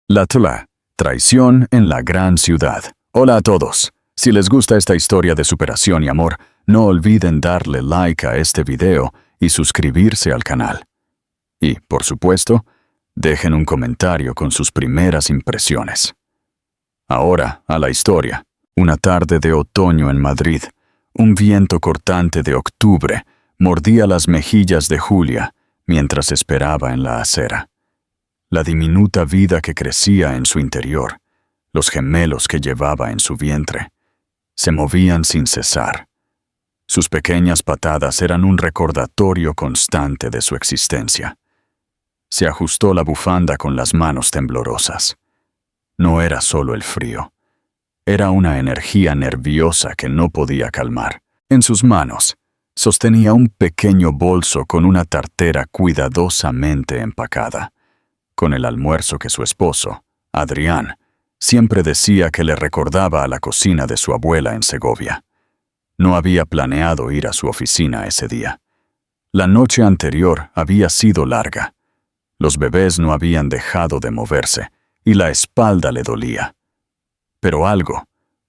La TLA, traición en la gran ciudad. Hola a todos. Si les gusta esta historia de superación y amor, no olviden darle like a este video y suscribirse al canal. Y, por supuesto, dejen un comentario con sus primeras impresiones. Ahora, a la historia. Una tarde de otoño en Madrid, un viento cortante de octubre mordía las mejillas de Julia mientras esperaba en la acera. La diminuta vida que crecía en su interior, los gemelos que llevaba en su vientre, se movían sin cesar. Sus pequeñas patadas eran un recordatorio constante de su existencia. Se ajustó la bufanda con las manos temblorosas. No era solo el frío. Era una energía nerviosa que no podía calmar. En sus manos, sostenía un pequeño bolso con una tartera cuidadosamente empacada, con el almuerzo que su esposo, Adrián, siempre decía que le recordaba a la cocina de su abuela en Segovia. No había planeado ir a su oficina ese día. La noche anterior había sido larga. Los bebés no habían dejado de moverse y la espalda le dolía. Pero algo,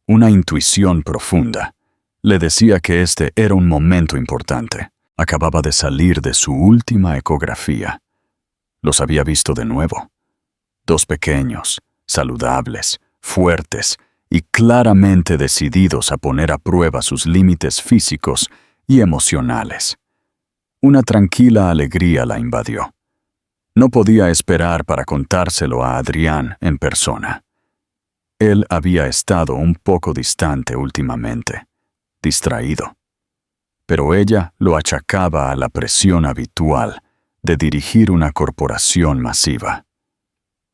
una intuición profunda, le decía que este era un momento importante. Acababa de salir de su última ecografía. Los había visto de nuevo. 2 pequeños, saludables, fuertes y claramente decididos a poner a prueba sus límites físicos y emocionales. Una tranquila alegría la invadió. No podía esperar para contárselo a Adrián en persona. Él había estado un poco distante últimamente, distraído. Pero ella lo achacaba a la presión habitual de dirigir una corporación masiva.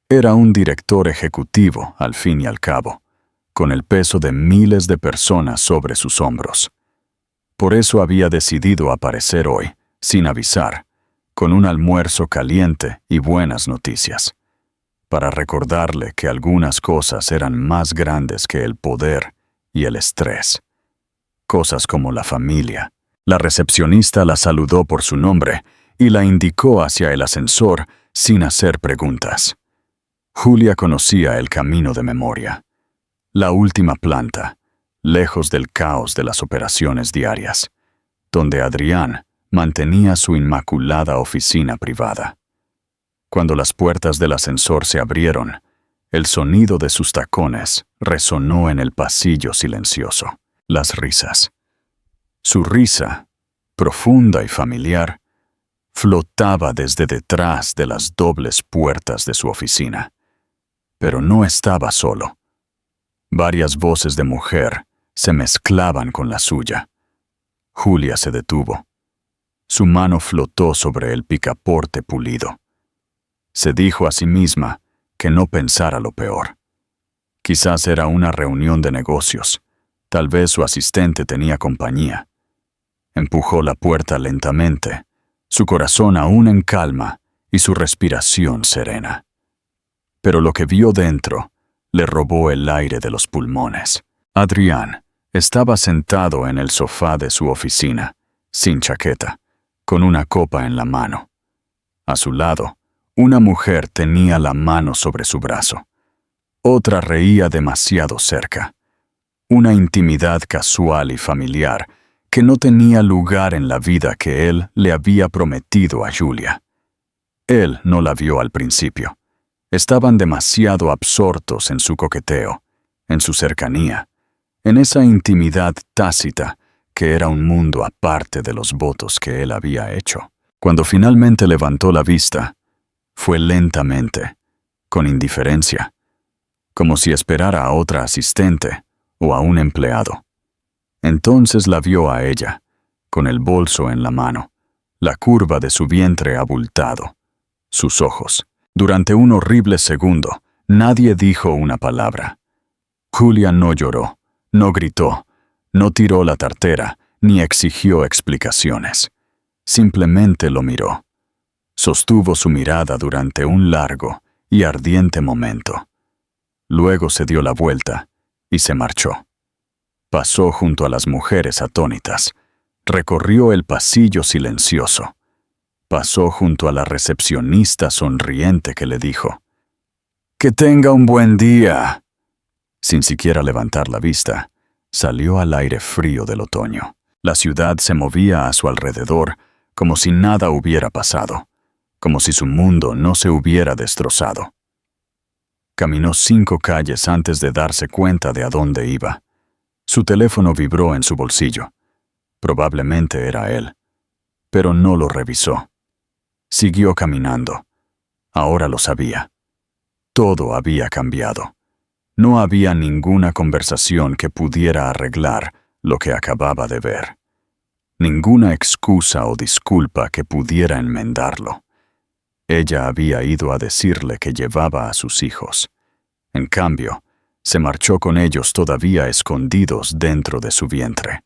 Era un director ejecutivo, al fin y al cabo, con el peso de miles de personas sobre sus hombros. Por eso había decidido aparecer hoy, sin avisar, con un almuerzo caliente y buenas noticias, para recordarle que algunas cosas eran más grandes que el poder y el estrés. Cosas como la familia. La recepcionista la saludó por su nombre y la indicó hacia el ascensor sin hacer preguntas. Julia conocía el camino de memoria. La última planta, lejos del caos de las operaciones diarias, donde Adrián mantenía su inmaculada oficina privada. Cuando las puertas del ascensor se abrieron, el sonido de sus tacones resonó en el pasillo silencioso. Las risas. Su risa, profunda y familiar, flotaba desde detrás de las dobles puertas de su oficina. Pero no estaba solo. Varias voces de mujer se mezclaban con la suya. Julia se detuvo. Su mano flotó sobre el picaporte pulido. Se dijo a sí misma que no pensara lo peor. Quizás era una reunión de negocios. Tal vez su asistente tenía compañía. Empujó la puerta lentamente, su corazón aún en calma y su respiración serena. Pero lo que vio dentro le robó el aire de los pulmones. Adrián estaba sentado en el sofá de su oficina, sin chaqueta, con una copa en la mano. A su lado, una mujer tenía la mano sobre su brazo. Otra reía demasiado cerca. Una intimidad casual y familiar que no tenía lugar en la vida que él le había prometido a Julia. Él no la vio al principio. Estaban demasiado absortos en su coqueteo, en su cercanía, en esa intimidad tácita que era un mundo aparte de los votos que él había hecho. Cuando finalmente levantó la vista, fue lentamente, con indiferencia, como si esperara a otra asistente o a un empleado. Entonces la vio a ella, con el bolso en la mano, la curva de su vientre abultado, sus ojos. Durante un horrible segundo, nadie dijo una palabra. Julia no lloró, no gritó, no tiró la tartera, ni exigió explicaciones. Simplemente lo miró. Sostuvo su mirada durante un largo y ardiente momento. Luego se dio la vuelta y se marchó. Pasó junto a las mujeres atónitas. Recorrió el pasillo silencioso. Pasó junto a la recepcionista sonriente que le dijo: Que tenga un buen día. Sin siquiera levantar la vista, salió al aire frío del otoño. La ciudad se movía a su alrededor como si nada hubiera pasado, como si su mundo no se hubiera destrozado. Caminó 5 calles antes de darse cuenta de a dónde iba. Su teléfono vibró en su bolsillo. Probablemente era él, pero no lo revisó. Siguió caminando. Ahora lo sabía. Todo había cambiado. No había ninguna conversación que pudiera arreglar lo que acababa de ver. Ninguna excusa o disculpa que pudiera enmendarlo. Ella había ido a decirle que llevaba a sus hijos. En cambio, se marchó con ellos todavía escondidos dentro de su vientre.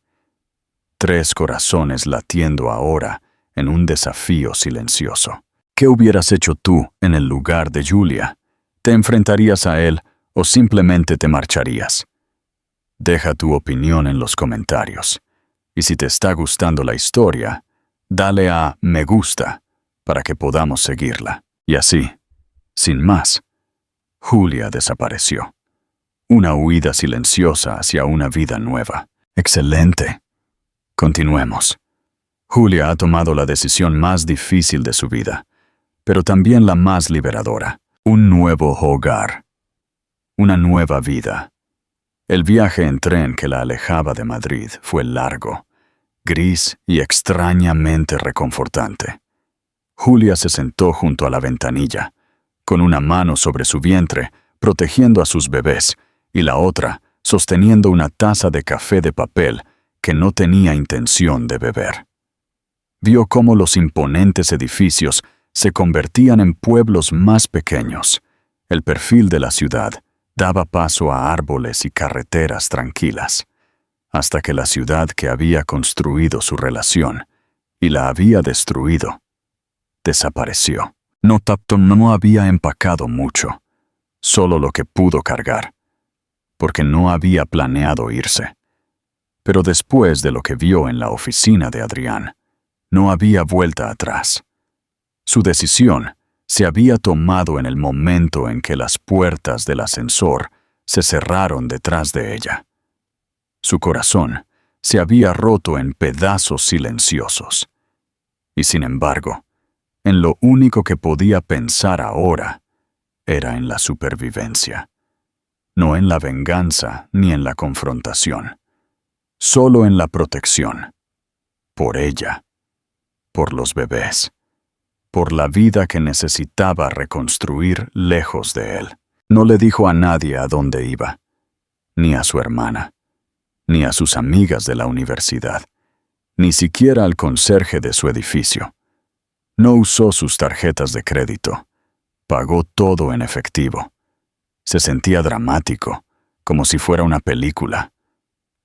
3 corazones latiendo ahora en un desafío silencioso. ¿Qué hubieras hecho tú en el lugar de Julia? ¿Te enfrentarías a él o simplemente te marcharías? Deja tu opinión en los comentarios. Y si te está gustando la historia, dale a me gusta para que podamos seguirla. Y así, sin más, Julia desapareció. Una huida silenciosa hacia una vida nueva. ¡Excelente! Continuemos. Julia ha tomado la decisión más difícil de su vida, pero también la más liberadora. Un nuevo hogar. Una nueva vida. El viaje en tren que la alejaba de Madrid fue largo, gris y extrañamente reconfortante. Julia se sentó junto a la ventanilla, con una mano sobre su vientre, protegiendo a sus bebés, y la otra sosteniendo una taza de café de papel que no tenía intención de beber. Vio cómo los imponentes edificios se convertían en pueblos más pequeños. El perfil de la ciudad daba paso a árboles y carreteras tranquilas, hasta que la ciudad que había construido su relación y la había destruido, desapareció. No había empacado mucho, solo lo que pudo cargar, porque no había planeado irse. Pero después de lo que vio en la oficina de Adrián, no había vuelta atrás. Su decisión se había tomado en el momento en que las puertas del ascensor se cerraron detrás de ella. Su corazón se había roto en pedazos silenciosos. Y sin embargo, en lo único que podía pensar ahora era en la supervivencia. No en la venganza ni en la confrontación. Solo en la protección. Por ella. Por los bebés. Por la vida que necesitaba reconstruir lejos de él. No le dijo a nadie a dónde iba, ni a su hermana, ni a sus amigas de la universidad, ni siquiera al conserje de su edificio. No usó sus tarjetas de crédito. Pagó todo en efectivo. Se sentía dramático, como si fuera una película.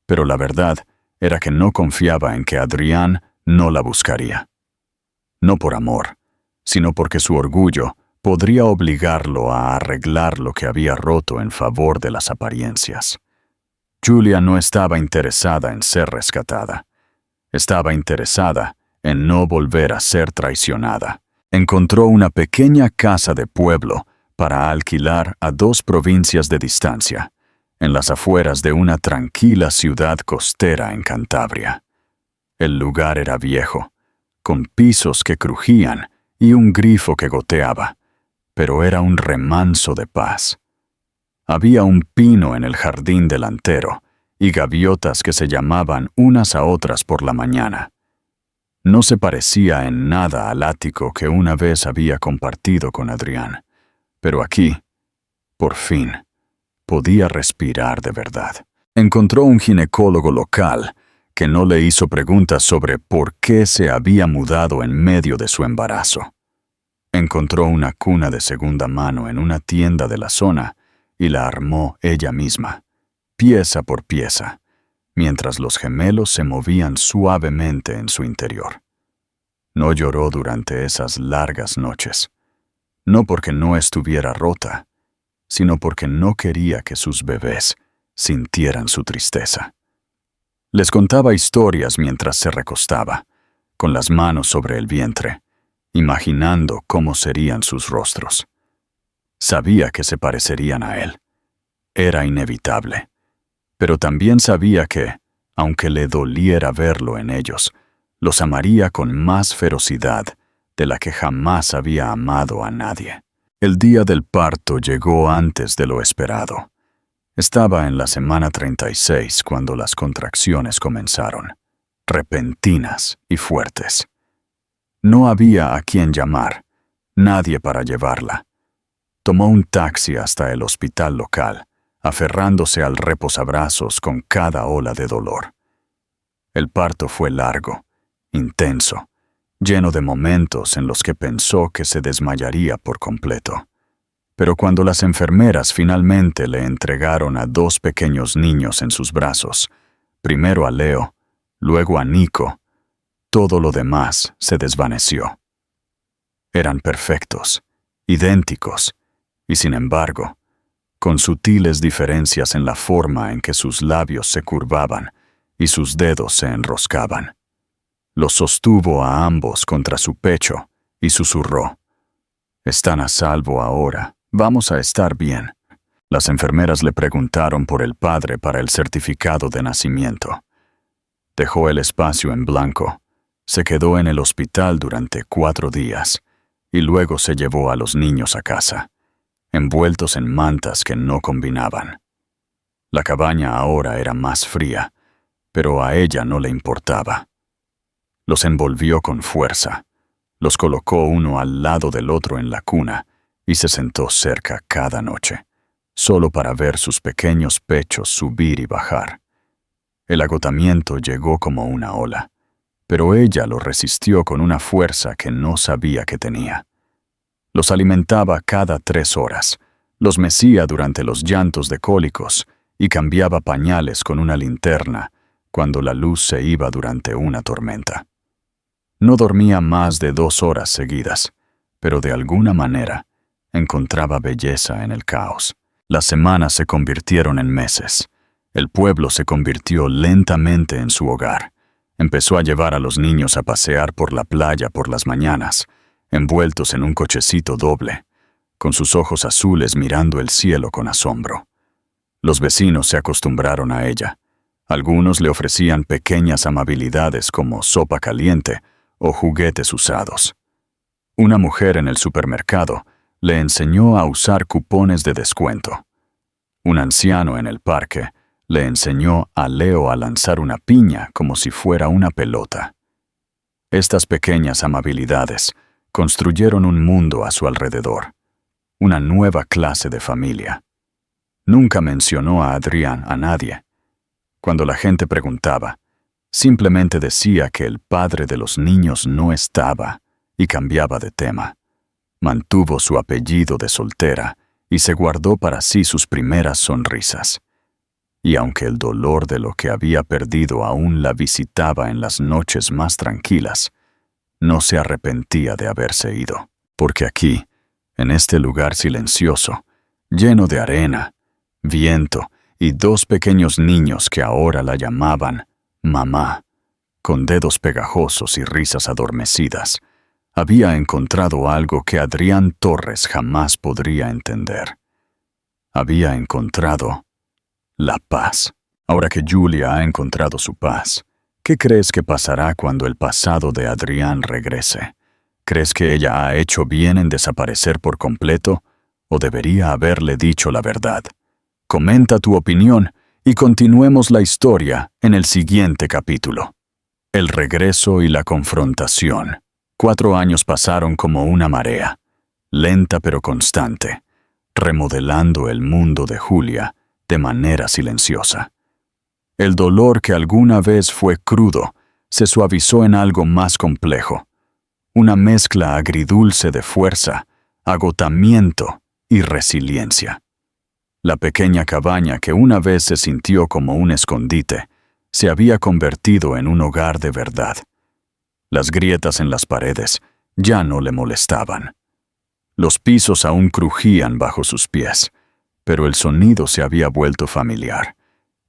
Pero la verdad era que no confiaba en que Adrián no la buscaría. No por amor, sino porque su orgullo podría obligarlo a arreglar lo que había roto en favor de las apariencias. Julia no estaba interesada en ser rescatada. Estaba interesada en no volver a ser traicionada. Encontró una pequeña casa de pueblo para alquilar a 2 provincias de distancia, en las afueras de una tranquila ciudad costera en Cantabria. El lugar era viejo, con pisos que crujían y un grifo que goteaba, pero era un remanso de paz. Había un pino en el jardín delantero y gaviotas que se llamaban unas a otras por la mañana. No se parecía en nada al ático que una vez había compartido con Adrián, pero aquí, por fin, podía respirar de verdad. Encontró un ginecólogo local que no le hizo preguntas sobre por qué se había mudado en medio de su embarazo. Encontró una cuna de segunda mano en una tienda de la zona y la armó ella misma, pieza por pieza, mientras los gemelos se movían suavemente en su interior. No lloró durante esas largas noches, no porque no estuviera rota, sino porque no quería que sus bebés sintieran su tristeza. Les contaba historias mientras se recostaba, con las manos sobre el vientre, imaginando cómo serían sus rostros. Sabía que se parecerían a él. Era inevitable. Pero también sabía que, aunque le doliera verlo en ellos, los amaría con más ferocidad de la que jamás había amado a nadie. El día del parto llegó antes de lo esperado. Estaba en la semana 36 cuando las contracciones comenzaron, repentinas y fuertes. No había a quien llamar, nadie para llevarla. Tomó un taxi hasta el hospital local, aferrándose al reposabrazos con cada ola de dolor. El parto fue largo, intenso, lleno de momentos en los que pensó que se desmayaría por completo. Pero cuando las enfermeras finalmente le entregaron a 2 pequeños niños en sus brazos, primero a Leo, luego a Nico, todo lo demás se desvaneció. Eran perfectos, idénticos, y sin embargo, con sutiles diferencias en la forma en que sus labios se curvaban y sus dedos se enroscaban. Los sostuvo a ambos contra su pecho y susurró: «Están a salvo ahora, vamos a estar bien». Las enfermeras le preguntaron por el padre para el certificado de nacimiento. Dejó el espacio en blanco, se quedó en el hospital durante 4 días y luego se llevó a los niños a casa, envueltos en mantas que no combinaban. La cabaña ahora era más fría, pero a ella no le importaba. Los envolvió con fuerza, los colocó uno al lado del otro en la cuna y se sentó cerca cada noche, solo para ver sus pequeños pechos subir y bajar. El agotamiento llegó como una ola, pero ella lo resistió con una fuerza que no sabía que tenía. Los alimentaba cada 3 horas, los mecía durante los llantos de cólicos y cambiaba pañales con una linterna cuando la luz se iba durante una tormenta. No dormía más de 2 horas seguidas, pero de alguna manera encontraba belleza en el caos. Las semanas se convirtieron en meses. El pueblo se convirtió lentamente en su hogar. Empezó a llevar a los niños a pasear por la playa por las mañanas, envueltos en un cochecito doble, con sus ojos azules mirando el cielo con asombro. Los vecinos se acostumbraron a ella. Algunos le ofrecían pequeñas amabilidades como sopa caliente o juguetes usados. Una mujer en el supermercado le enseñó a usar cupones de descuento. Un anciano en el parque le enseñó a Leo a lanzar una piña como si fuera una pelota. Estas pequeñas amabilidades construyeron un mundo a su alrededor, una nueva clase de familia. Nunca mencionó a Adrián a nadie. Cuando la gente preguntaba, simplemente decía que el padre de los niños no estaba y cambiaba de tema. Mantuvo su apellido de soltera y se guardó para sí sus primeras sonrisas. Y aunque el dolor de lo que había perdido aún la visitaba en las noches más tranquilas, no se arrepentía de haberse ido, porque aquí, en este lugar silencioso, lleno de arena, viento y 2 pequeños niños que ahora la llamaban mamá, con dedos pegajosos y risas adormecidas, había encontrado algo que Adrián Torres jamás podría entender. Había encontrado la paz. Ahora que Julia ha encontrado su paz, ¿qué crees que pasará cuando el pasado de Adrián regrese? ¿Crees que ella ha hecho bien en desaparecer por completo o debería haberle dicho la verdad? Comenta tu opinión y continuemos la historia en el siguiente capítulo. El regreso y la confrontación. 4 años pasaron como una marea, lenta pero constante, remodelando el mundo de Julia de manera silenciosa. El dolor que alguna vez fue crudo se suavizó en algo más complejo, una mezcla agridulce de fuerza, agotamiento y resiliencia. La pequeña cabaña que una vez se sintió como un escondite se había convertido en un hogar de verdad. Las grietas en las paredes ya no le molestaban. Los pisos aún crujían bajo sus pies, pero el sonido se había vuelto familiar,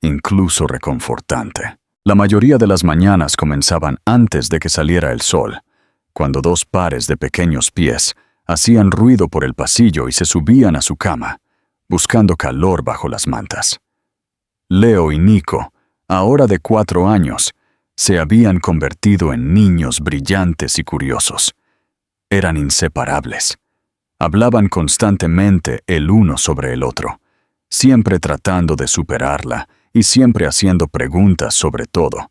incluso reconfortante. La mayoría de las mañanas comenzaban antes de que saliera el sol, cuando 2 pares de pequeños pies hacían ruido por el pasillo y se subían a su cama, buscando calor bajo las mantas. Leo y Nico, ahora de 4 años, se habían convertido en niños brillantes y curiosos. Eran inseparables. Hablaban constantemente el uno sobre el otro, siempre tratando de superarla y siempre haciendo preguntas sobre todo,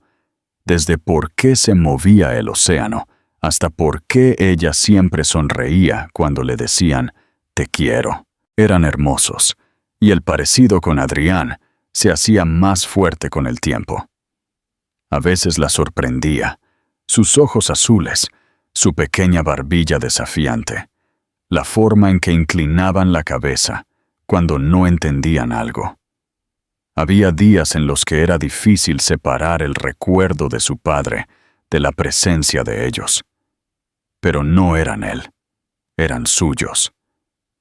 desde por qué se movía el océano hasta por qué ella siempre sonreía cuando le decían «te quiero». Eran hermosos, y el parecido con Adrián se hacía más fuerte con el tiempo. A veces la sorprendía, sus ojos azules, su pequeña barbilla desafiante, la forma en que inclinaban la cabeza cuando no entendían algo. Había días en los que era difícil separar el recuerdo de su padre de la presencia de ellos. Pero no eran él, eran suyos.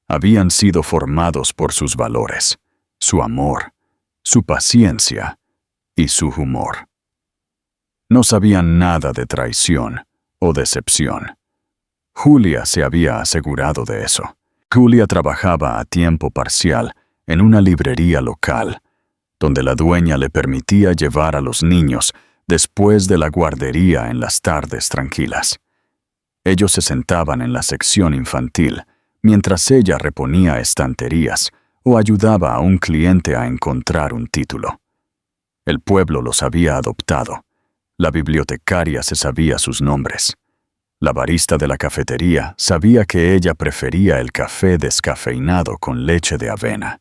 Habían sido formados por sus valores, su amor, su paciencia y su humor. No sabían nada de traición o decepción. Julia se había asegurado de eso. Julia trabajaba a tiempo parcial en una librería local, donde la dueña le permitía llevar a los niños después de la guardería en las tardes tranquilas. Ellos se sentaban en la sección infantil, mientras ella reponía estanterías o ayudaba a un cliente a encontrar un título. El pueblo los había adoptado. La bibliotecaria se sabía sus nombres. La barista de la cafetería sabía que ella prefería el café descafeinado con leche de avena.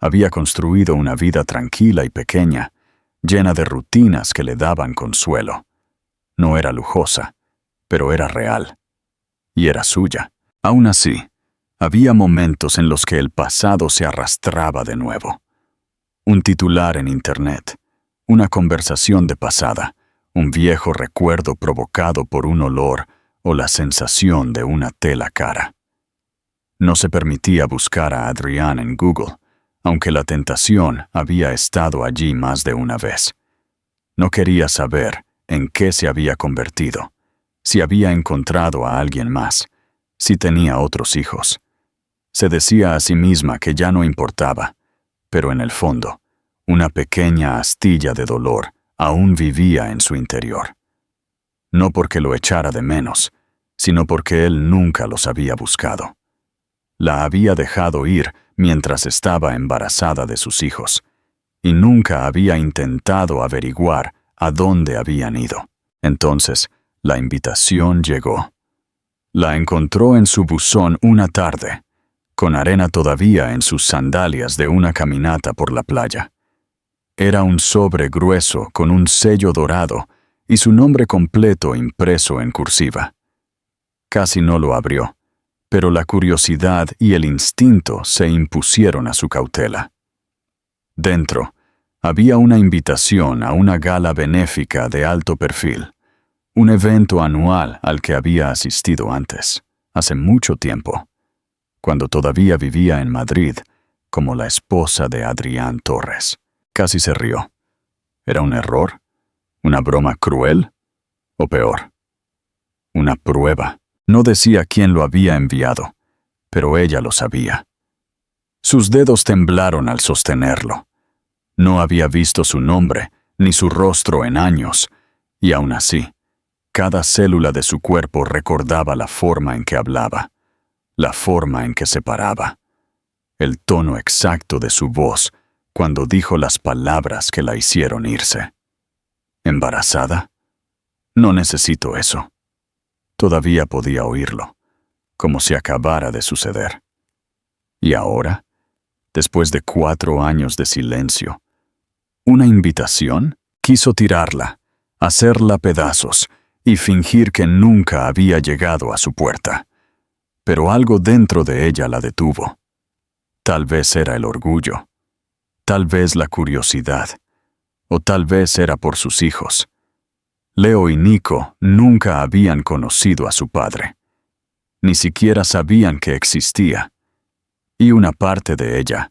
Había construido una vida tranquila y pequeña, llena de rutinas que le daban consuelo. No era lujosa, pero era real. Y era suya. Aún así, había momentos en los que el pasado se arrastraba de nuevo. Un titular en Internet, una conversación de pasada, un viejo recuerdo provocado por un olor o la sensación de una tela cara. No se permitía buscar a Adrián en Google, aunque la tentación había estado allí más de una vez. No quería saber en qué se había convertido, si había encontrado a alguien más, si tenía otros hijos. Se decía a sí misma que ya no importaba, pero en el fondo, una pequeña astilla de dolor aún vivía en su interior. No porque lo echara de menos, sino porque él nunca los había buscado. La había dejado ir mientras estaba embarazada de sus hijos, y nunca había intentado averiguar a dónde habían ido. Entonces, la invitación llegó. La encontró en su buzón una tarde, con arena todavía en sus sandalias de una caminata por la playa. Era un sobre grueso con un sello dorado y su nombre completo impreso en cursiva. Casi no lo abrió, pero la curiosidad y el instinto se impusieron a su cautela. Dentro, había una invitación a una gala benéfica de alto perfil, un evento anual al que había asistido antes, hace mucho tiempo, cuando todavía vivía en Madrid como la esposa de Adrián Torres. Casi se rió. ¿Era un error? ¿Una broma cruel? ¿O peor? Una prueba. No decía quién lo había enviado, pero ella lo sabía. Sus dedos temblaron al sostenerlo. No había visto su nombre ni su rostro en años, y aún así, cada célula de su cuerpo recordaba la forma en que hablaba, la forma en que se paraba, el tono exacto de su voz cuando dijo las palabras que la hicieron irse. ¿Embarazada? No necesito eso. Todavía podía oírlo, como si acabara de suceder. Y ahora, después de 4 años de silencio, ¿una invitación? Quiso tirarla, hacerla pedazos y fingir que nunca había llegado a su puerta. Pero algo dentro de ella la detuvo. Tal vez era el orgullo, tal vez la curiosidad, o tal vez era por sus hijos. Leo y Nico nunca habían conocido a su padre. Ni siquiera sabían que existía. Y una parte de ella,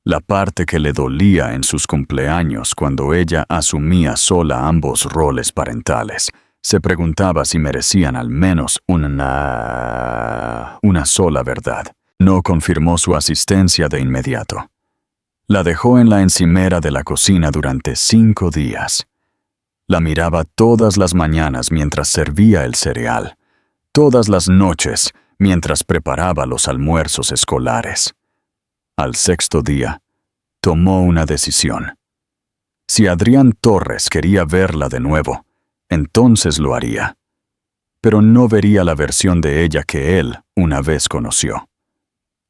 la parte que le dolía en sus cumpleaños cuando ella asumía sola ambos roles parentales, Se preguntaba si merecían al menos una sola verdad. No confirmó su asistencia de inmediato. La dejó en la encimera de la cocina durante 5 días. La miraba todas las mañanas mientras servía el cereal, todas las noches mientras preparaba los almuerzos escolares. Al 6.º día, tomó una decisión. Si Adrián Torres quería verla de nuevo, entonces lo haría. Pero no vería la versión de ella que él una vez conoció.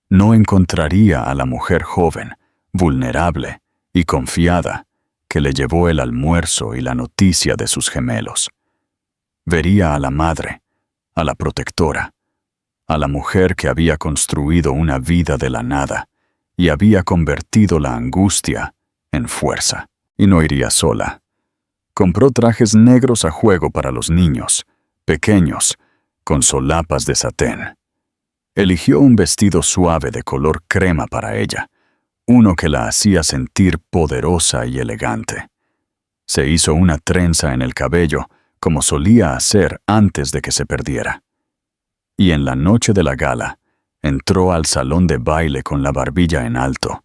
No encontraría a la mujer joven, vulnerable y confiada que le llevó el almuerzo y la noticia de sus gemelos. Vería a la madre, a la protectora, a la mujer que había construido una vida de la nada y había convertido la angustia en fuerza. Y no iría sola. Compró trajes negros a juego para los niños, pequeños, con solapas de satén. Eligió un vestido suave de color crema para ella, uno que la hacía sentir poderosa y elegante. Se hizo una trenza en el cabello, como solía hacer antes de que se perdiera. Y en la noche de la gala, entró al salón de baile con la barbilla en alto,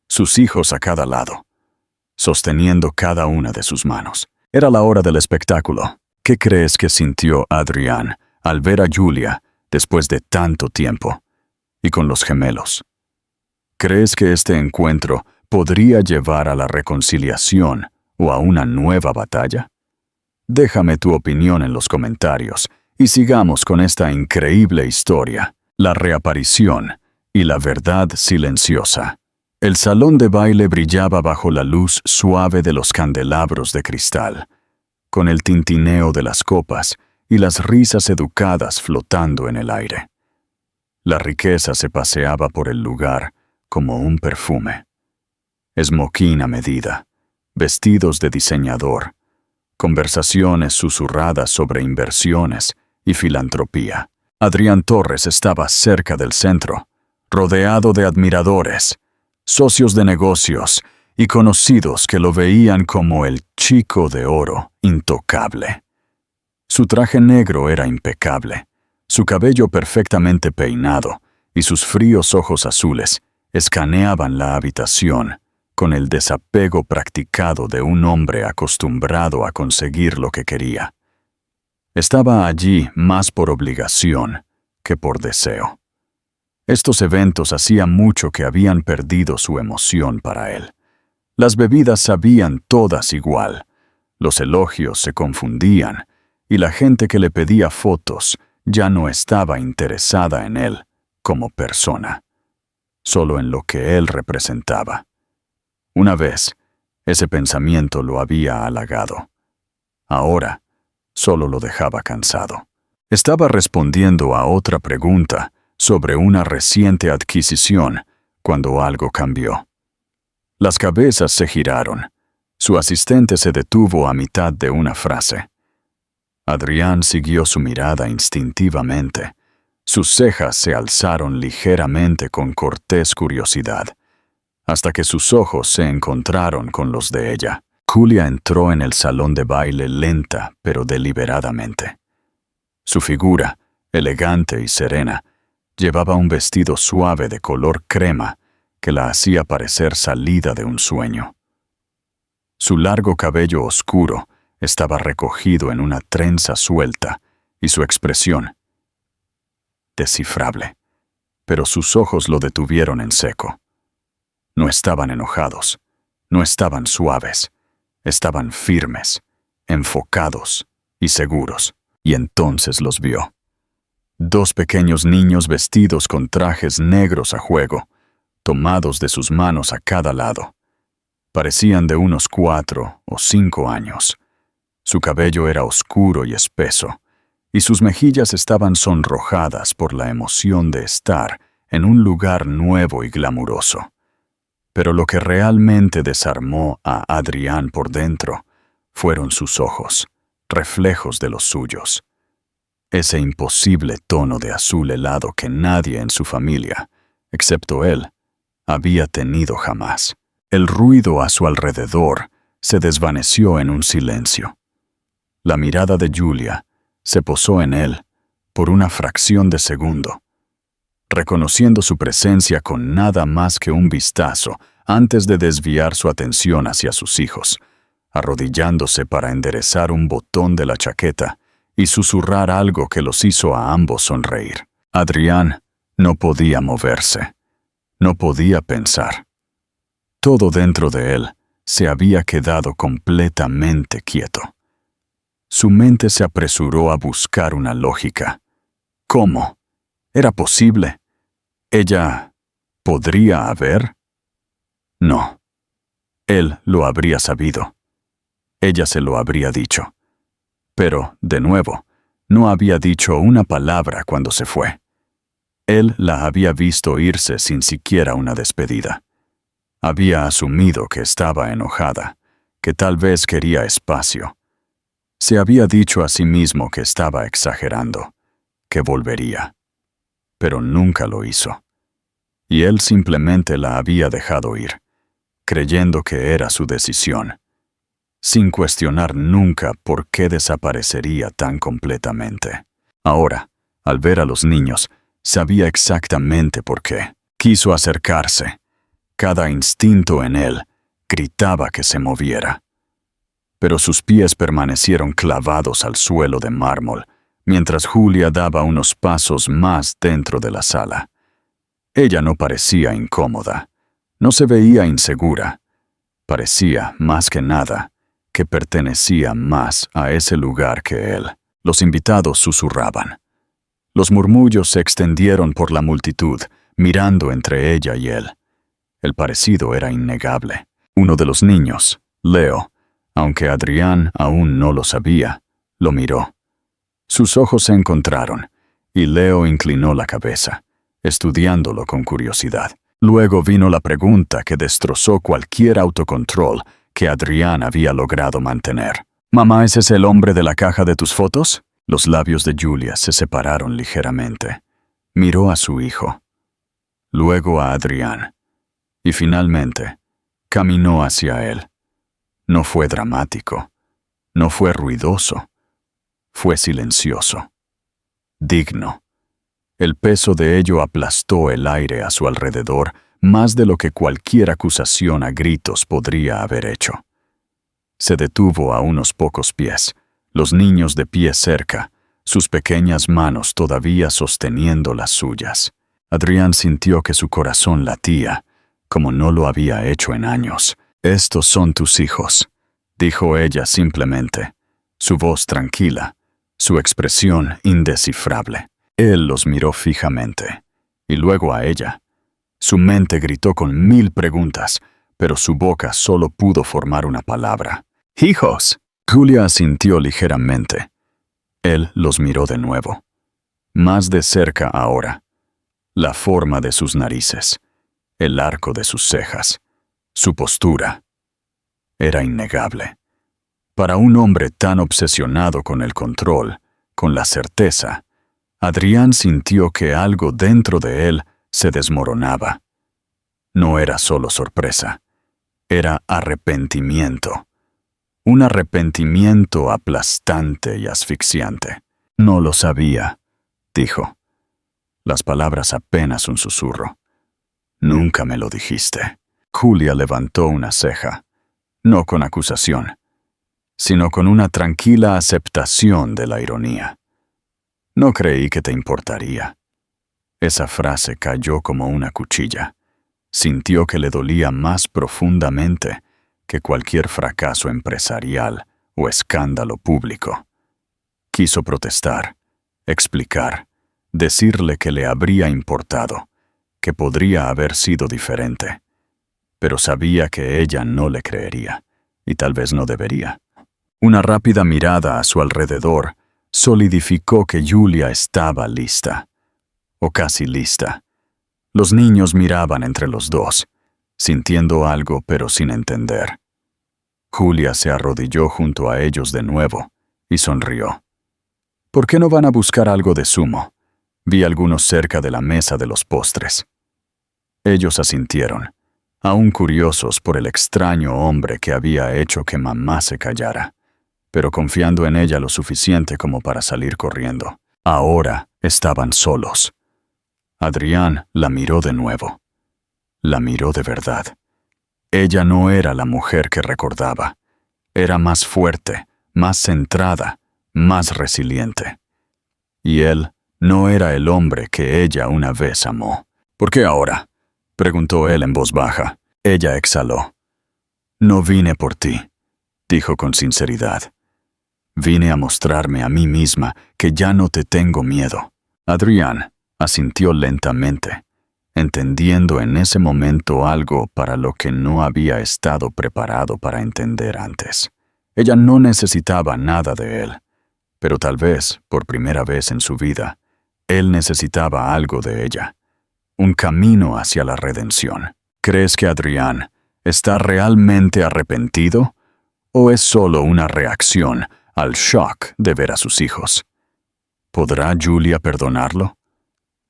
sus hijos a cada lado, sosteniendo cada una de sus manos. Era la hora del espectáculo. ¿Qué crees que sintió Adrián al ver a Julia después de tanto tiempo y con los gemelos? ¿Crees que este encuentro podría llevar a la reconciliación o a una nueva batalla? Déjame tu opinión en los comentarios y sigamos con esta increíble historia, la reaparición y la verdad silenciosa. El salón de baile brillaba bajo la luz suave de los candelabros de cristal, con el tintineo de las copas y las risas educadas flotando en el aire. La riqueza se paseaba por el lugar como un perfume. Esmoquín a medida, vestidos de diseñador, conversaciones susurradas sobre inversiones y filantropía. Adrián Torres estaba cerca del centro, rodeado de admiradores, socios de negocios y conocidos que lo veían como el chico de oro intocable. Su traje negro era impecable, su cabello perfectamente peinado y sus fríos ojos azules escaneaban la habitación con el desapego practicado de un hombre acostumbrado a conseguir lo que quería. Estaba allí más por obligación que por deseo. Estos eventos hacía mucho que habían perdido su emoción para él. Las bebidas sabían todas igual, los elogios se confundían, y la gente que le pedía fotos ya no estaba interesada en él como persona, solo en lo que él representaba. Una vez, ese pensamiento lo había halagado. Ahora, solo lo dejaba cansado. Estaba respondiendo a otra pregunta sobre una reciente adquisición cuando algo cambió. Las cabezas se giraron. Su asistente se detuvo a mitad de una frase. Adrián siguió su mirada instintivamente. Sus cejas se alzaron ligeramente con cortés curiosidad, hasta que sus ojos se encontraron con los de ella. Julia entró en el salón de baile lenta pero deliberadamente. Su figura, elegante y serena, llevaba un vestido suave de color crema que la hacía parecer salida de un sueño. Su largo cabello oscuro estaba recogido en una trenza suelta y su expresión, descifrable, pero sus ojos lo detuvieron en seco. No estaban enojados, no estaban suaves, estaban firmes, enfocados y seguros. Y entonces los vio. 2 pequeños niños vestidos con trajes negros a juego, tomados de sus manos a cada lado. Parecían de unos 4 o 5 años. Su cabello era oscuro y espeso, y sus mejillas estaban sonrojadas por la emoción de estar en un lugar nuevo y glamuroso. Pero lo que realmente desarmó a Adrián por dentro fueron sus ojos, reflejos de los suyos. Ese imposible tono de azul helado que nadie en su familia, excepto él, había tenido jamás. El ruido a su alrededor se desvaneció en un silencio. La mirada de Julia se posó en él por una fracción de segundo, reconociendo su presencia con nada más que un vistazo antes de desviar su atención hacia sus hijos, arrodillándose para enderezar un botón de la chaqueta y susurrar algo que los hizo a ambos sonreír. Adrián no podía moverse, no podía pensar. Todo dentro de él se había quedado completamente quieto. Su mente se apresuró a buscar una lógica. ¿Cómo? ¿Era posible? ¿Ella podría haber? No. Él lo habría sabido. Ella se lo habría dicho. Pero, de nuevo, no había dicho una palabra cuando se fue. Él la había visto irse sin siquiera una despedida. Había asumido que estaba enojada, que tal vez quería espacio. Se había dicho a sí mismo que estaba exagerando, que volvería. Pero nunca lo hizo. Y él simplemente la había dejado ir, creyendo que era su decisión, sin cuestionar nunca por qué desaparecería tan completamente. Ahora, al ver a los niños, sabía exactamente por qué. Quiso acercarse. Cada instinto en él gritaba que se moviera. Pero sus pies permanecieron clavados al suelo de mármol, mientras Julia daba unos pasos más dentro de la sala. Ella no parecía incómoda, no se veía insegura. Parecía, más que nada, que pertenecía más a ese lugar que él. Los invitados susurraban. Los murmullos se extendieron por la multitud, mirando entre ella y él. El parecido era innegable. Uno de los niños, Leo, aunque Adrián aún no lo sabía, lo miró. Sus ojos se encontraron, y Leo inclinó la cabeza, estudiándolo con curiosidad. Luego vino la pregunta que destrozó cualquier autocontrol que Adrián había logrado mantener. «¿Mamá, ese es el hombre de la caja de tus fotos?» Los labios de Julia se separaron ligeramente. Miró a su hijo, luego a Adrián, y finalmente caminó hacia él. No fue dramático, no fue ruidoso, fue silencioso, digno. El peso de ello aplastó el aire a su alrededor más de lo que cualquier acusación a gritos podría haber hecho. Se detuvo a unos pocos pies, los niños de pie cerca, sus pequeñas manos todavía sosteniendo las suyas. Adrián sintió que su corazón latía, como no lo había hecho en años. «Estos son tus hijos», dijo ella simplemente, su voz tranquila, su expresión indescifrable. Él los miró fijamente, y luego a ella. Su mente gritó con 1000 preguntas, pero su boca solo pudo formar una palabra. «¡Hijos!». Julia asintió ligeramente. Él los miró de nuevo, más de cerca ahora. La forma de sus narices, el arco de sus cejas, su postura. Era innegable. Para un hombre tan obsesionado con el control, con la certeza, Adrián sintió que algo dentro de él se desmoronaba. No era solo sorpresa, era arrepentimiento. Un arrepentimiento aplastante y asfixiante. «No lo sabía», dijo. Las palabras apenas un susurro. «Nunca me lo dijiste». Julia levantó una ceja, no con acusación, sino con una tranquila aceptación de la ironía. «No creí que te importaría». Esa frase cayó como una cuchilla. Sintió que le dolía más profundamente que cualquier fracaso empresarial o escándalo público. Quiso protestar, explicar, decirle que le habría importado, que podría haber sido diferente, pero sabía que ella no le creería, y tal vez no debería. Una rápida mirada a su alrededor solidificó que Julia estaba lista, o casi lista. Los niños miraban entre los dos, sintiendo algo pero sin entender. Julia se arrodilló junto a ellos de nuevo y sonrió. «¿Por qué no van a buscar algo de zumo? Vi algunos cerca de la mesa de los postres». Ellos asintieron, aún curiosos por el extraño hombre que había hecho que mamá se callara. pero confiando en ella lo suficiente como para salir corriendo. Ahora estaban solos. Adrián la miró de nuevo. La miró de verdad. Ella no era la mujer que recordaba. Era más fuerte, más centrada, más resiliente. Y él no era el hombre que ella una vez amó. ¿Por qué ahora?, preguntó él en voz baja. Ella exhaló. No vine por ti, dijo con sinceridad. Vine a mostrarme a mí misma que ya no te tengo miedo. Adrián asintió lentamente, entendiendo en ese momento algo para lo que no había estado preparado para entender antes. Ella no necesitaba nada de él, pero tal vez, por primera vez en su vida, él necesitaba algo de ella. Un camino hacia la redención. ¿Crees que Adrián está realmente arrepentido o es solo una reacción al shock de ver a sus hijos? ¿Podrá Julia perdonarlo?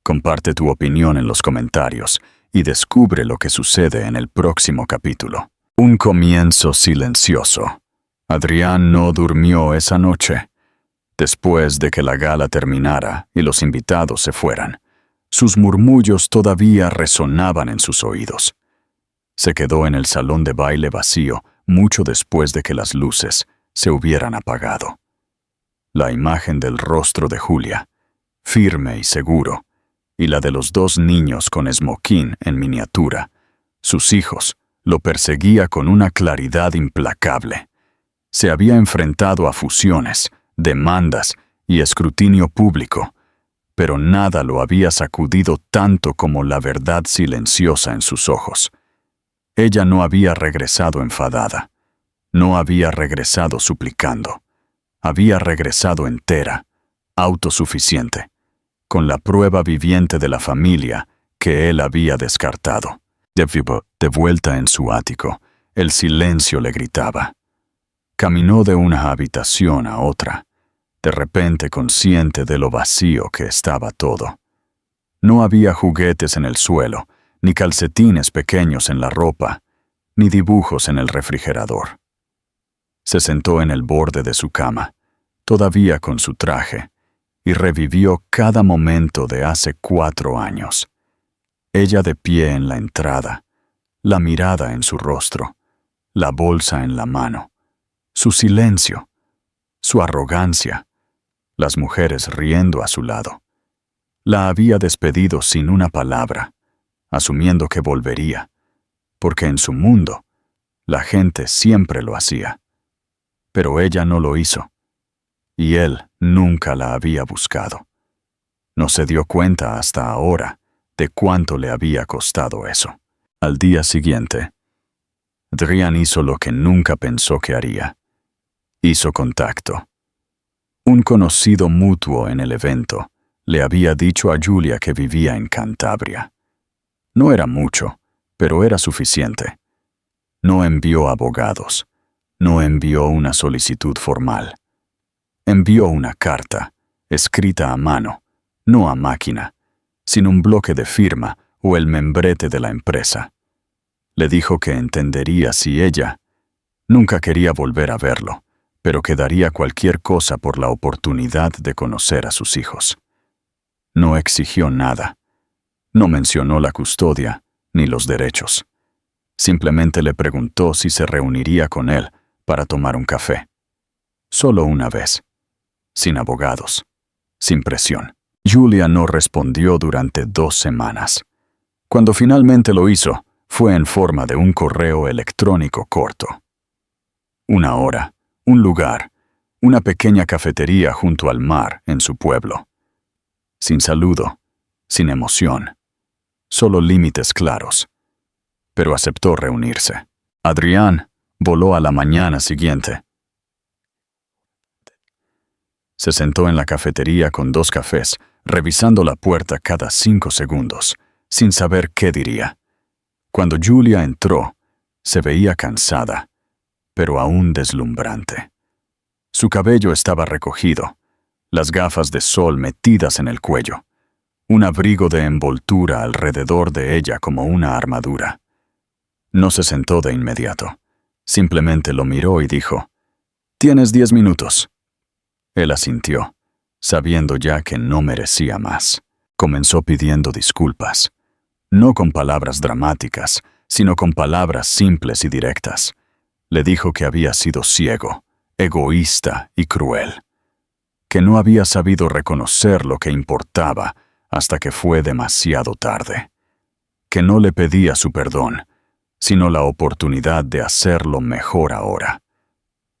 Comparte tu opinión en los comentarios y descubre lo que sucede en el próximo capítulo. Un comienzo silencioso. Adrián no durmió esa noche. Después de que la gala terminara y los invitados se fueran, sus murmullos todavía resonaban en sus oídos. Se quedó en el salón de baile vacío mucho después de que las luces se hubieran apagado. La imagen del rostro de Julia, firme y seguro, y la de los dos niños con esmoquín en miniatura, sus hijos, lo perseguía con una claridad implacable. Se había enfrentado a fusiones, demandas y escrutinio público, pero nada lo había sacudido tanto como la verdad silenciosa en sus ojos. Ella no había regresado enfadada, no había regresado suplicando, había regresado entera, autosuficiente, con la prueba viviente de la familia que él había descartado. De vuelta en su ático, el silencio le gritaba. Caminó de una habitación a otra, de repente consciente de lo vacío que estaba todo. No había juguetes en el suelo, ni calcetines pequeños en la ropa, ni dibujos en el refrigerador. Se sentó en el borde de su cama, todavía con su traje, y revivió cada momento de hace 4 años. Ella de pie en la entrada, la mirada en su rostro, la bolsa en la mano, su silencio, su arrogancia, las mujeres riendo a su lado. La había despedido sin una palabra, asumiendo que volvería, porque en su mundo la gente siempre lo hacía. Pero ella no lo hizo, y él nunca la había buscado. No se dio cuenta hasta ahora de cuánto le había costado eso. Al día siguiente, Adrián hizo lo que nunca pensó que haría. Hizo contacto. Un conocido mutuo en el evento le había dicho a Julia que vivía en Cantabria. No era mucho, pero era suficiente. No envió abogados, no envió una solicitud formal. Envió una carta, escrita a mano, no a máquina, sin un bloque de firma o el membrete de la empresa. Le dijo que entendería si ella nunca quería volver a verlo, pero que daría cualquier cosa por la oportunidad de conocer a sus hijos. No exigió nada. No mencionó la custodia ni los derechos. Simplemente le preguntó si se reuniría con él para tomar un café. Solo una vez. Sin abogados. Sin presión. Julia no respondió durante 2 semanas. Cuando finalmente lo hizo, fue en forma de un correo electrónico corto. 1 hora, un lugar, una pequeña cafetería junto al mar en su pueblo. Sin saludo, sin emoción, solo límites claros. Pero aceptó reunirse. Adrián voló a la mañana siguiente. Se sentó en la cafetería con 2 cafés, revisando la puerta cada 5 segundos, sin saber qué diría. Cuando Julia entró, se veía cansada, pero aún deslumbrante. Su cabello estaba recogido, las gafas de sol metidas en el cuello, un abrigo de envoltura alrededor de ella como una armadura. No se sentó de inmediato, simplemente lo miró y dijo, Tienes 10 minutos. Él asintió, sabiendo ya que no merecía más. Comenzó pidiendo disculpas, no con palabras dramáticas, sino con palabras simples y directas. Le dijo que había sido ciego, egoísta y cruel, que no había sabido reconocer lo que importaba hasta que fue demasiado tarde, que no le pedía su perdón, sino la oportunidad de hacerlo mejor ahora,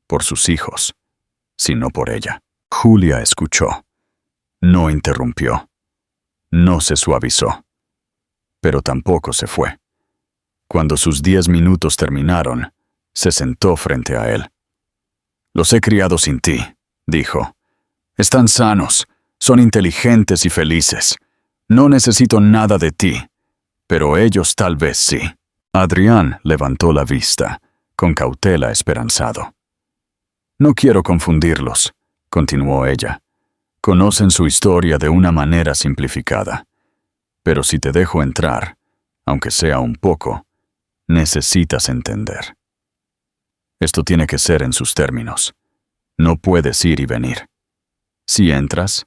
por sus hijos, sino por ella. Julia escuchó. No interrumpió. No se suavizó. Pero tampoco se fue. Cuando sus 10 minutos terminaron, se sentó frente a él. Los he criado sin ti, dijo. Están sanos, son inteligentes y felices. No necesito nada de ti, pero ellos tal vez sí. Adrián levantó la vista, con cautela esperanzado. No quiero confundirlos, continuó ella. Conocen su historia de una manera simplificada. Pero si te dejo entrar, aunque sea un poco, necesitas entender. Esto tiene que ser en sus términos. No puedes ir y venir. Si entras,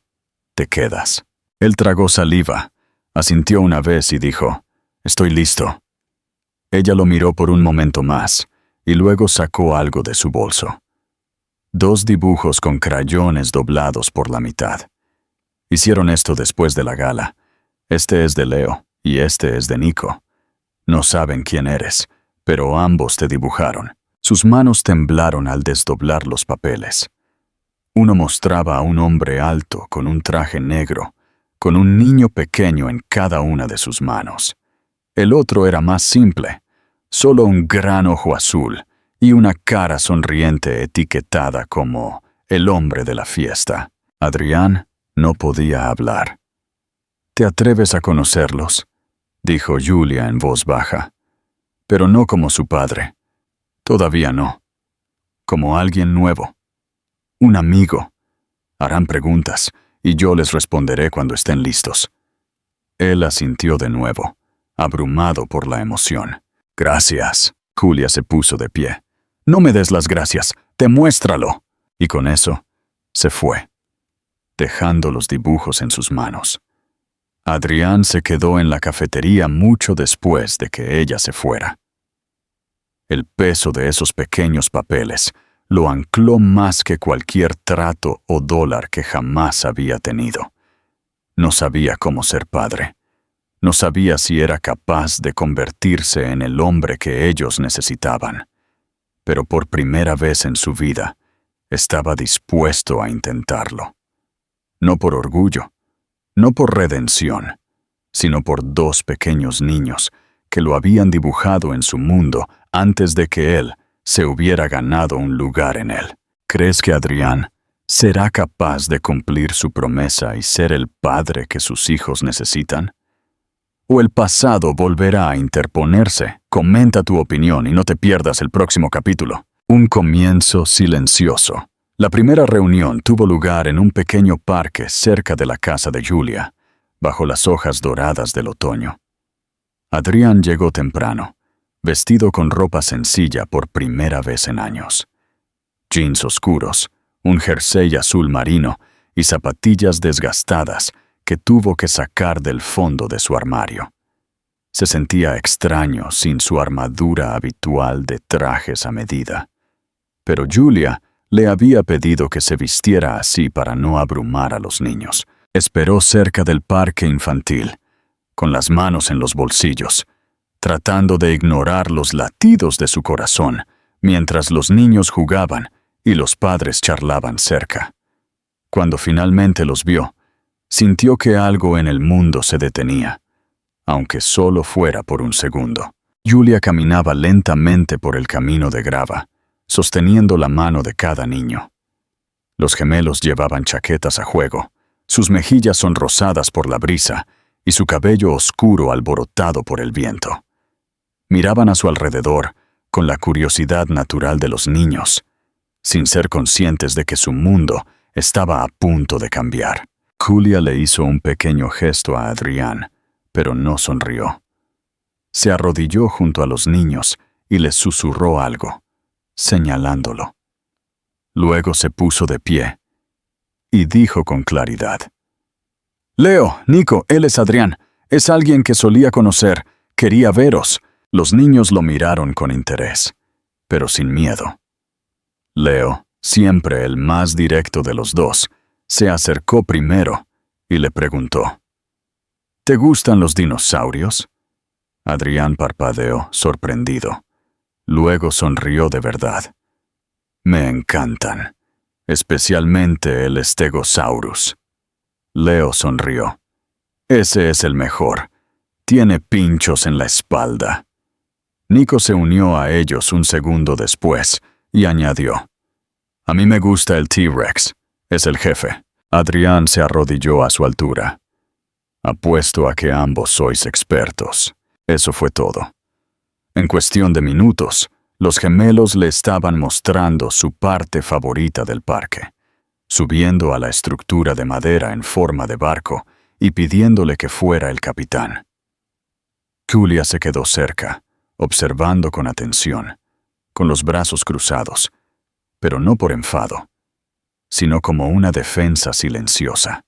te quedas. Él tragó saliva, asintió una vez y dijo, «Estoy listo». Ella lo miró por un momento más, y luego sacó algo de su bolso. 2 dibujos con crayones doblados por la mitad. Hicieron esto después de la gala. Este es de Leo y este es de Nico. No saben quién eres, pero ambos te dibujaron. Sus manos temblaron al desdoblar los papeles. Uno mostraba a un hombre alto con un traje negro, con un niño pequeño en cada una de sus manos. El otro era más simple, solo un gran ojo azul y una cara sonriente etiquetada como el hombre de la fiesta. Adrián no podía hablar. «¿Te atreves a conocerlos?», dijo Julia en voz baja. «Pero no como su padre. Todavía no. Como alguien nuevo. Un amigo. Harán preguntas, y yo les responderé cuando estén listos». Él asintió de nuevo, abrumado por la emoción. «Gracias». Julia se puso de pie. «No me des las gracias, demuéstralo». Y con eso, se fue, dejando los dibujos en sus manos. Adrián se quedó en la cafetería mucho después de que ella se fuera. El peso de esos pequeños papeles lo ancló más que cualquier trato o dólar que jamás había tenido. No sabía cómo ser padre. No sabía si era capaz de convertirse en el hombre que ellos necesitaban. Pero por primera vez en su vida, estaba dispuesto a intentarlo. No por orgullo, no por redención, sino por 2 pequeños niños que lo habían dibujado en su mundo antes de que él se hubiera ganado un lugar en él. ¿Crees que Adrián será capaz de cumplir su promesa y ser el padre que sus hijos necesitan? ¿O el pasado volverá a interponerse? Comenta tu opinión y no te pierdas el próximo capítulo. Un comienzo silencioso. La primera reunión tuvo lugar en un pequeño parque cerca de la casa de Julia, bajo las hojas doradas del otoño. Adrián llegó temprano, vestido con ropa sencilla por primera vez en años. Jeans oscuros, un jersey azul marino y zapatillas desgastadas que tuvo que sacar del fondo de su armario. Se sentía extraño sin su armadura habitual de trajes a medida. Pero Julia le había pedido que se vistiera así para no abrumar a los niños. Esperó cerca del parque infantil, con las manos en los bolsillos, tratando de ignorar los latidos de su corazón, mientras los niños jugaban y los padres charlaban cerca. Cuando finalmente los vio, sintió que algo en el mundo se detenía, aunque solo fuera por un segundo. Julia caminaba lentamente por el camino de grava, sosteniendo la mano de cada niño. Los gemelos llevaban chaquetas a juego, sus mejillas sonrosadas por la brisa y su cabello oscuro alborotado por el viento. Miraban a su alrededor con la curiosidad natural de los niños, sin ser conscientes de que su mundo estaba a punto de cambiar. Julia le hizo un pequeño gesto a Adrián, pero no sonrió. Se arrodilló junto a los niños y les susurró algo, señalándolo. Luego se puso de pie y dijo con claridad: «Leo, Nico, él es Adrián. Es alguien que solía conocer. Quería veros». Los niños lo miraron con interés, pero sin miedo. Leo, siempre el más directo de los dos, se acercó primero y le preguntó: «¿Te gustan los dinosaurios?». Adrián parpadeó, sorprendido. Luego sonrió de verdad. «Me encantan, especialmente el Stegosaurus». Leo sonrió. «Ese es el mejor. Tiene pinchos en la espalda». Nico se unió a ellos un segundo después y añadió: «A mí me gusta el T-Rex. Es el jefe». Adrián se arrodilló a su altura. «Apuesto a que ambos sois expertos». Eso fue todo. En cuestión de minutos, los gemelos le estaban mostrando su parte favorita del parque, subiendo a la estructura de madera en forma de barco y pidiéndole que fuera el capitán. Julia se quedó cerca, observando con atención, con los brazos cruzados, pero no por enfado, sino como una defensa silenciosa.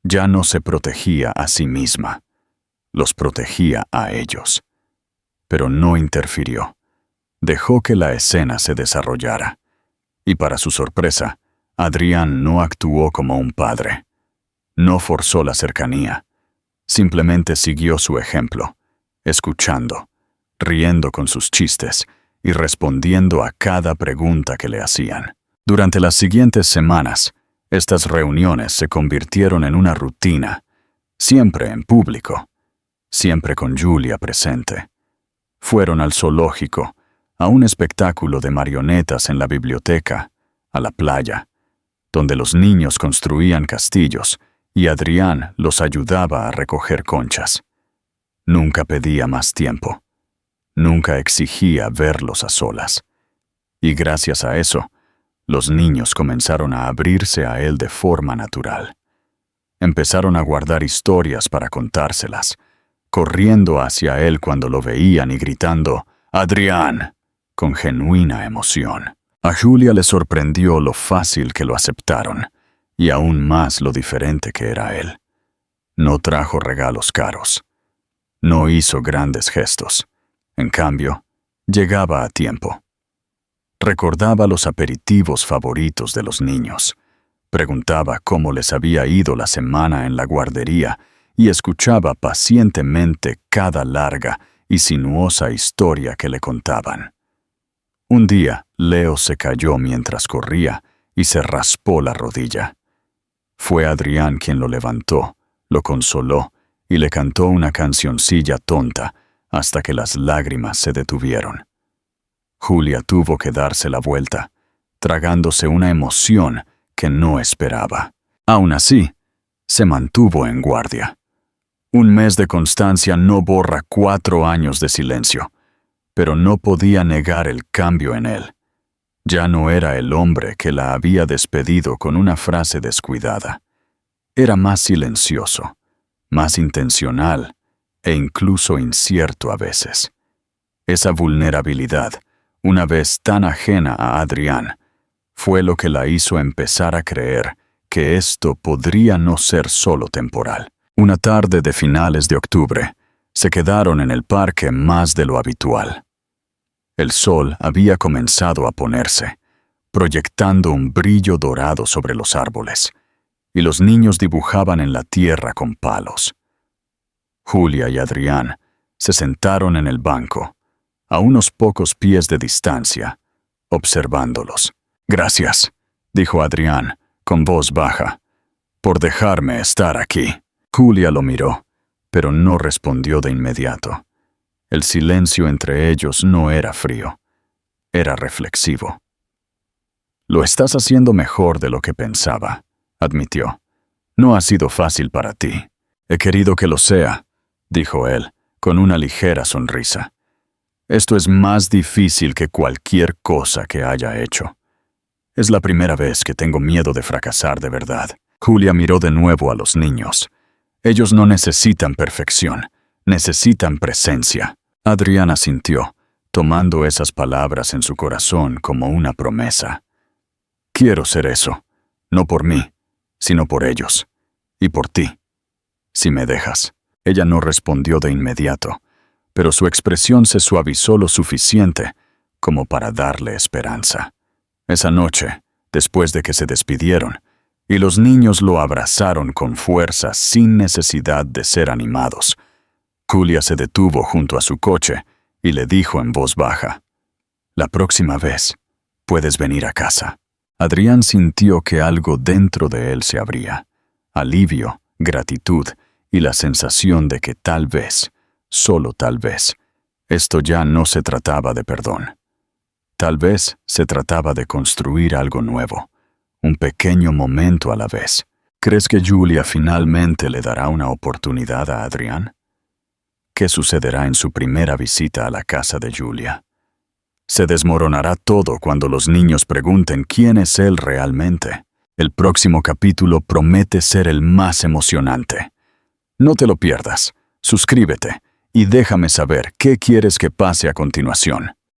Ya no se protegía a sí misma, los protegía a ellos. Pero no interfirió. Dejó que la escena se desarrollara. Y para su sorpresa, Adrián no actuó como un padre. No forzó la cercanía. Simplemente siguió su ejemplo, escuchando, riendo con sus chistes y respondiendo a cada pregunta que le hacían. Durante las siguientes semanas, estas reuniones se convirtieron en una rutina, siempre en público, siempre con Julia presente. Fueron al zoológico, a un espectáculo de marionetas en la biblioteca, a la playa, donde los niños construían castillos y Adrián los ayudaba a recoger conchas. Nunca pedía más tiempo. Nunca exigía verlos a solas. Y gracias a eso, los niños comenzaron a abrirse a él de forma natural. Empezaron a guardar historias para contárselas, corriendo hacia él cuando lo veían y gritando «¡Adrián!» con genuina emoción. A Julia le sorprendió lo fácil que lo aceptaron, y aún más lo diferente que era él. No trajo regalos caros. No hizo grandes gestos. En cambio, llegaba a tiempo. Recordaba los aperitivos favoritos de los niños. Preguntaba cómo les había ido la semana en la guardería y escuchaba pacientemente cada larga y sinuosa historia que le contaban. Un día, Leo se cayó mientras corría y se raspó la rodilla. Fue Adrián quien lo levantó, lo consoló y le cantó una cancioncilla tonta hasta que las lágrimas se detuvieron. Julia tuvo que darse la vuelta, tragándose una emoción que no esperaba. Aún así, se mantuvo en guardia. Un mes de constancia no borra 4 años de silencio, pero no podía negar el cambio en él. Ya no era el hombre que la había despedido con una frase descuidada. Era más silencioso, más intencional e incluso incierto a veces. Esa vulnerabilidad, una vez tan ajena a Adrián, fue lo que la hizo empezar a creer que esto podría no ser solo temporal. Una tarde de finales de octubre, se quedaron en el parque más de lo habitual. El sol había comenzado a ponerse, proyectando un brillo dorado sobre los árboles, y los niños dibujaban en la tierra con palos. Julia y Adrián se sentaron en el banco, a unos pocos pies de distancia, observándolos. «Gracias», dijo Adrián, con voz baja, «por dejarme estar aquí». Julia lo miró, pero no respondió de inmediato. El silencio entre ellos no era frío, era reflexivo. «Lo estás haciendo mejor de lo que pensaba», admitió. «No ha sido fácil para ti». «He querido que lo sea», dijo él, con una ligera sonrisa. «Esto es más difícil que cualquier cosa que haya hecho. Es la primera vez que tengo miedo de fracasar de verdad». Julia miró de nuevo a los niños. «Ellos no necesitan perfección, necesitan presencia». Adrián asintió, tomando esas palabras en su corazón como una promesa. Quiero ser eso, no por mí, sino por ellos, y por ti, si me dejas. Ella no respondió de inmediato, pero su expresión se suavizó lo suficiente como para darle esperanza. Esa noche, después de que se despidieron, y los niños lo abrazaron con fuerza sin necesidad de ser animados, Julia se detuvo junto a su coche y le dijo en voz baja: «La próxima vez, puedes venir a casa». Adrián sintió que algo dentro de él se abría: alivio, gratitud y la sensación de que tal vez, solo tal vez, esto ya no se trataba de perdón. Tal vez se trataba de construir algo nuevo, un pequeño momento a la vez. ¿Crees que Julia finalmente le dará una oportunidad a Adrián? ¿Qué sucederá en su primera visita a la casa de Julia? Se desmoronará todo cuando los niños pregunten quién es él realmente. El próximo capítulo promete ser el más emocionante. No te lo pierdas, suscríbete y déjame saber qué quieres que pase a continuación.